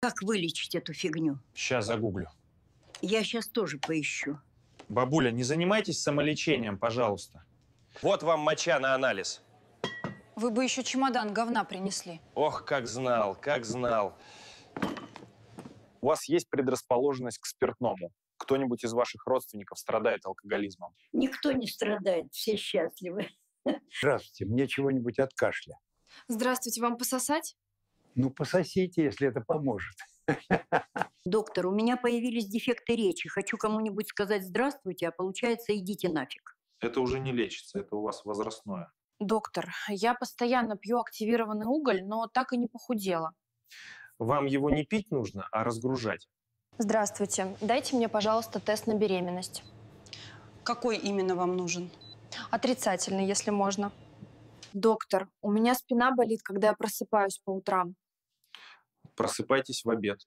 Как вылечить эту фигню? Сейчас загуглю. Я сейчас тоже поищу. Бабуля, не занимайтесь самолечением, пожалуйста. Вот вам моча на анализ. Вы бы еще чемодан говна принесли. Ох, как знал, как знал. У вас есть предрасположенность к спиртному? Кто-нибудь из ваших родственников страдает алкоголизмом? Никто не страдает, все счастливы. Здравствуйте, мне чего-нибудь от кашля. Здравствуйте, вам пососать? Ну, пососите, если это поможет. Доктор, у меня появились дефекты речи. Хочу кому-нибудь сказать здравствуйте, а получается идите нафиг. Это уже не лечится, это у вас возрастное. Доктор, я постоянно пью активированный уголь, но так и не похудела. Вам его не пить нужно, а разгружать. Здравствуйте. Дайте мне, пожалуйста, тест на беременность. Какой именно вам нужен? Отрицательный, если можно. Доктор, у меня спина болит, когда я просыпаюсь по утрам. Просыпайтесь в обед.